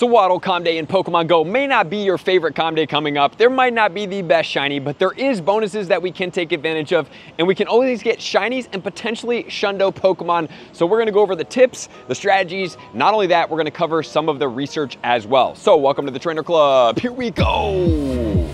Sewaddle Com Day in Pokemon Go may not be your favorite Com Day coming up. There might not be the best shiny, but there is bonuses that we can take advantage of, and we can always get shinies and potentially shundo Pokemon. So we're gonna go over the tips, the strategies. Not only that, we're gonna cover some of the research as well. So welcome to the Trainer Club. Here we go.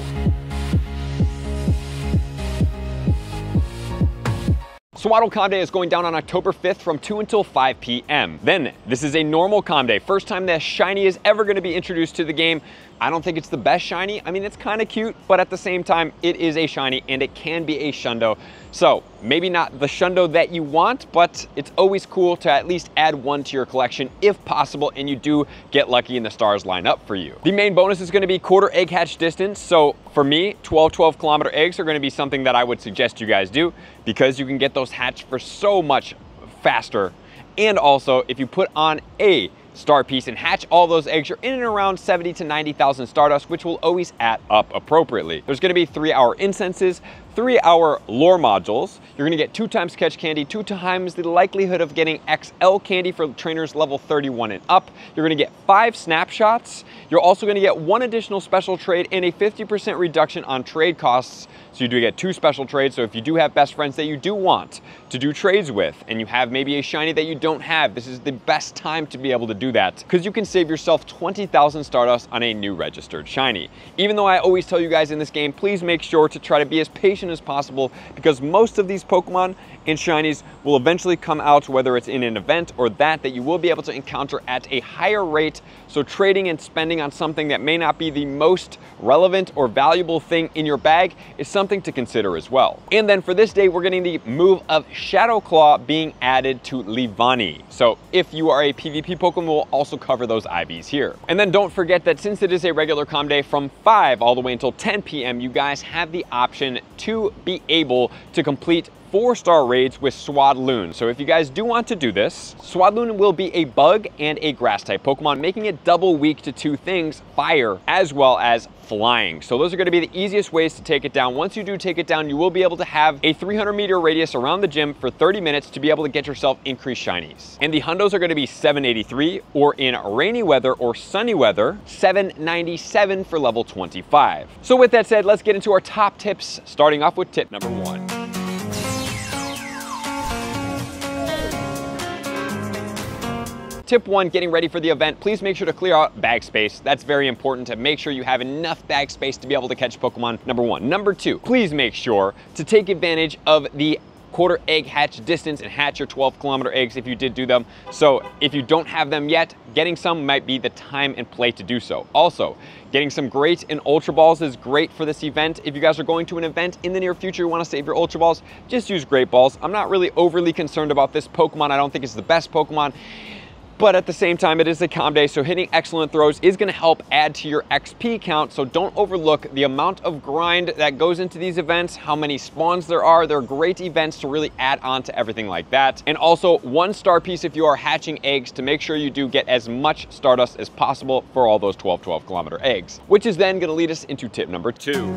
Sewaddle Com Day is going down on October 5th from 2 until 5 p.m. Then, this is a normal Com Day. First time that shiny is ever going to be introduced to the game. I don't think it's the best shiny. I mean, it's kind of cute, but at the same time, it is a shiny and it can be a shundo. So maybe not the shundo that you want, but it's always cool to at least add one to your collection if possible, and you do get lucky and the stars line up for you. The main bonus is going to be quarter egg hatch distance. So for me, 12 kilometer eggs are going to be something that I would suggest you guys do, because you can get those hatched for so much faster. And also, if you put on a star piece and hatch all those eggs, you're in and around 70 to 90,000 Stardust, which will always add up appropriately. There's going to be 3-hour incenses, 3-hour lore modules. You're going to get 2 times catch candy, 2 times the likelihood of getting XL candy for trainers level 31 and up. You're going to get 5 snapshots. You're also going to get 1 additional special trade and a 50% reduction on trade costs. So you do get 2 special trades. So if you do have best friends that you do want to do trades with, and you have maybe a shiny that you don't have, this is the best time to be able to do that, because you can save yourself 20,000 Stardust on a new registered shiny. Even though I always tell you guys in this game, please make sure to try to be as patient as possible, because most of these Pokemon and shinies will eventually come out, whether it's in an event or that you will be able to encounter at a higher rate. So trading and spending on something that may not be the most relevant or valuable thing in your bag is something to consider as well. And then for this day, we're getting the move of Shadow Claw being added to Leavanny. So if you are a PvP Pokemon, we'll also cover those IVs here. And then don't forget that since it is a regular Com Day from 5 all the way until 10 p.m., you guys have the option to be able to complete 4-star raids with Swadloon. So if you guys do want to do this, Swadloon will be a bug and a grass type Pokemon, making it double weak to 2 things, fire as well as flying. So those are going to be the easiest ways to take it down. Once you do take it down, you will be able to have a 300-meter radius around the gym for 30 minutes to be able to get yourself increased shinies. And the hundos are going to be 783, or in rainy weather or sunny weather, 797 for level 25. So with that said, let's get into our top tips, starting off with tip number 1. Tip 1, getting ready for the event, please make sure to clear out bag space. That's very important, to make sure you have enough bag space to be able to catch Pokemon, number 1. Number 2, please make sure to take advantage of the quarter egg hatch distance and hatch your 12-kilometer eggs if you did do them. So if you don't have them yet, getting some might be the time and play to do so. Also, getting some Great and Ultra Balls is great for this event. If you guys are going to an event in the near future, you want to save your Ultra Balls, just use Great Balls. I'm not really overly concerned about this Pokemon. I don't think it's the best Pokemon, but at the same time, it is a Com Day, so hitting excellent throws is going to help add to your XP count. So don't overlook the amount of grind that goes into these events, how many spawns there are. They're great events to really add on to everything like that. And also 1 star piece if you are hatching eggs, to make sure you do get as much Stardust as possible for all those 12-kilometer eggs, which is then going to lead us into tip number 2.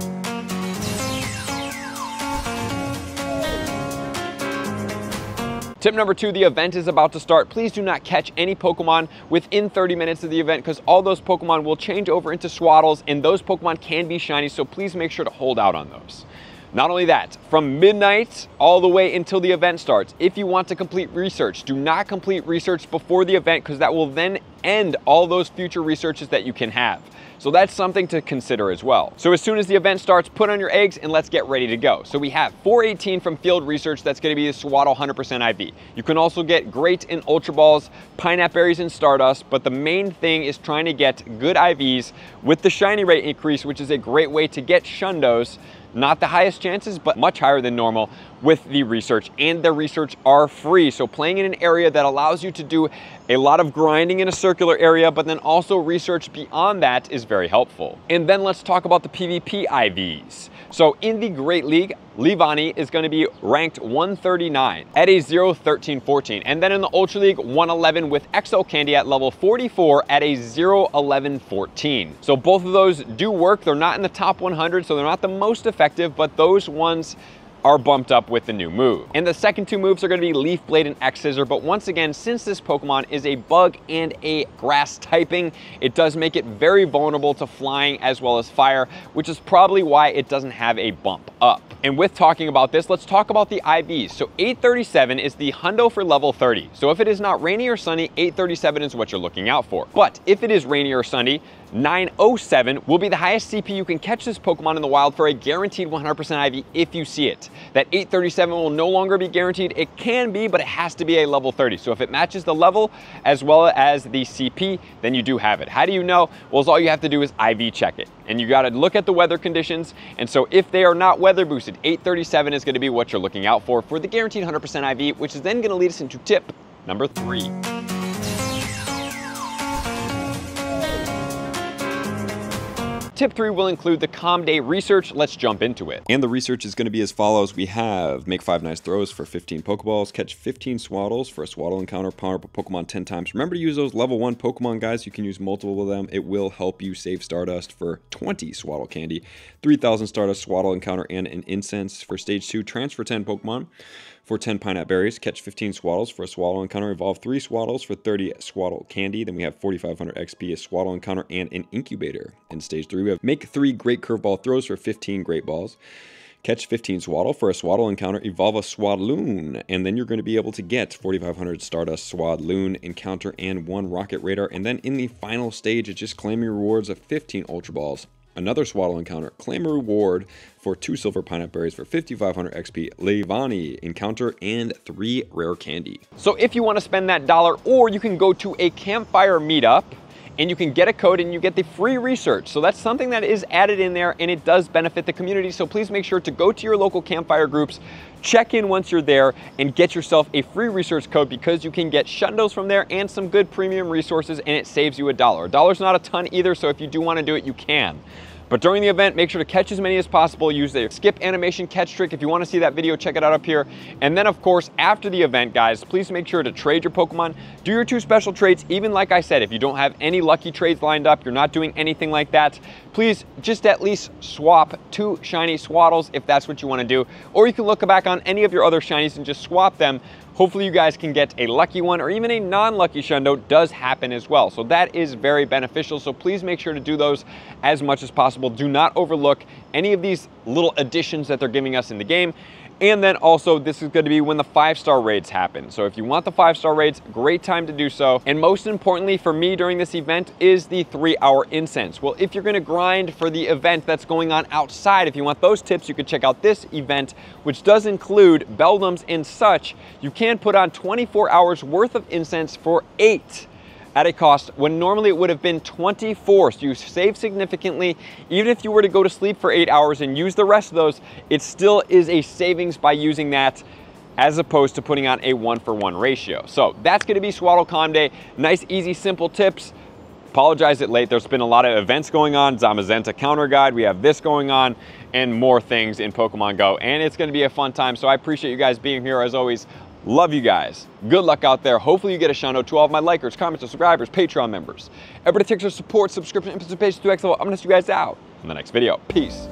Tip number 2, the event is about to start. Please do not catch any Pokemon within 30 minutes of the event, because all those Pokemon will change over into Swaddles, and those Pokemon can be shiny, so please make sure to hold out on those. Not only that, from midnight all the way until the event starts, if you want to complete research, do not complete research before the event, because that will then end all those future researches that you can have. So that's something to consider as well. So as soon as the event starts, put on your eggs and let's get ready to go. So we have 418 from field research. That's going to be the Sewaddle 100% IV. You can also get Great and Ultra Balls, Pineapple Berries, and Stardust, but the main thing is trying to get good IVs with the shiny rate increase, which is a great way to get shundos. Not the highest chances, but much higher than normal with the research, and the research are free. So playing in an area that allows you to do a lot of grinding in a circular area, but then also research beyond that is very helpful. And then let's talk about the PvP IVs. So in the Great League, Leavanny is going to be ranked 139 at a 0, 13, 14. And then in the Ultra League, 111 with XL Candy at level 44 at a 0, 11, 14. So both of those do work. They're not in the top 100, so they're not the most effective, but those ones are bumped up with the new move. And the second two moves are going to be Leaf Blade and X Scissor, but once again, since this Pokemon is a bug and a grass typing, it does make it very vulnerable to flying as well as fire, which is probably why it doesn't have a bump up. And with talking about this, let's talk about the IVs. So 837 is the hundo for level 30. So if it is not rainy or sunny, 837 is what you're looking out for. But if it is rainy or sunny, 907 will be the highest CP you can catch this Pokemon in the wild for a guaranteed 100% IV if you see it. That 837 will no longer be guaranteed. It can be, but it has to be a level 30. So if it matches the level as well as the CP, then you do have it. How do you know? Well, all you have to do is IV check it. And you got to look at the weather conditions. And so if they are not weather boosted, 837 is going to be what you're looking out for the guaranteed 100% IV, which is then going to lead us into tip number 3. Tip 3 will include the Calm Day research. Let's jump into it. And the research is going to be as follows. We have make 5 nice throws for 15 Pokeballs, catch 15 Swaddles for a Swaddle encounter, power up a Pokemon 10 times. Remember to use those level 1 Pokemon, guys. You can use multiple of them. It will help you save Stardust for 20 Swaddle Candy, 3,000 Stardust Swaddle encounter, and an Incense for Stage 2. Transfer 10 Pokemon for 10 Pineapple Berries, catch 15 Swaddles for a Swaddle encounter, evolve 3 Swaddles for 30 Swaddle Candy. Then we have 4,500 XP, a Swaddle encounter, and an Incubator. In Stage 3, we have make 3 Great Curveball throws for 15 Great Balls, catch 15 Swaddle for a Swaddle encounter, evolve a Swadloon, and then you're going to be able to get 4,500 Stardust Swadloon encounter and 1 Rocket Radar. And then in the final stage, it's just claim your rewards of 15 Ultra Balls, another Swaddle encounter, claim a reward for 2 Silver Pineapple Berries for 5,500 XP, Leavanny encounter, and 3 Rare Candy. So if you want to spend that dollar, or you can go to a campfire meetup and you can get a code and you get the free research. So that's something that is added in there and it does benefit the community. So please make sure to go to your local campfire groups, check in once you're there, and get yourself a free research code because you can get shundos from there and some good premium resources, and it saves you $1. $1's not a ton either, so if you do want to do it, you can. But during the event, make sure to catch as many as possible. Use the skip animation catch trick. If you want to see that video, check it out up here. And then, of course, after the event, guys, please make sure to trade your Pokemon. Do your 2 special trades. Even like I said, if you don't have any lucky trades lined up, you're not doing anything like that, please just at least swap 2 shiny Swaddles if that's what you want to do. Or you can look back on any of your other shinies and just swap them. Hopefully you guys can get a lucky one, or even a non-lucky shundo does happen as well. So that is very beneficial. So please make sure to do those as much as possible. Do not overlook any of these little additions that they're giving us in the game. And then also, this is going to be when the 5-star raids happen. So if you want the 5-star raids, great time to do so. And most importantly for me during this event is the 3-hour incense. Well, if you're going to grind for the event that's going on outside, if you want those tips, you could check out this event, which does include Beldums and such. You can put on 24 hours worth of incense for 8 at a cost when normally it would have been 24. So you save significantly. Even if you were to go to sleep for 8 hours and use the rest of those, it still is a savings by using that as opposed to putting on a 1-for-1 ratio. So that's going to be Sewaddle Calm Day. Nice, easy, simple tips. Apologize it late. There's been a lot of events going on. Zamazenta Counter Guide. We have this going on and more things in Pokemon Go. And it's going to be a fun time. So I appreciate you guys being here as always. Love you guys. Good luck out there. Hopefully you get a shundo to all of my likers, comments, subscribers, Patreon members. Everybody takes their support, subscription, and participation to XL. I'm going to see you guys out in the next video. Peace.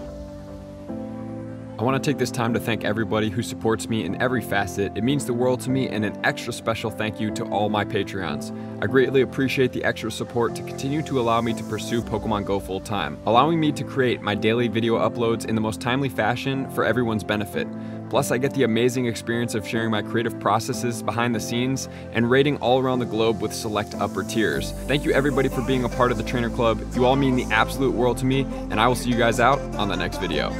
I want to take this time to thank everybody who supports me in every facet. It means the world to me, and an extra special thank you to all my Patreons. I greatly appreciate the extra support to continue to allow me to pursue Pokemon Go full time, allowing me to create my daily video uploads in the most timely fashion for everyone's benefit. Plus, I get the amazing experience of sharing my creative processes behind the scenes and raiding all around the globe with select upper tiers. Thank you everybody for being a part of the Trainer Club. You all mean the absolute world to me, and I will see you guys out on the next video.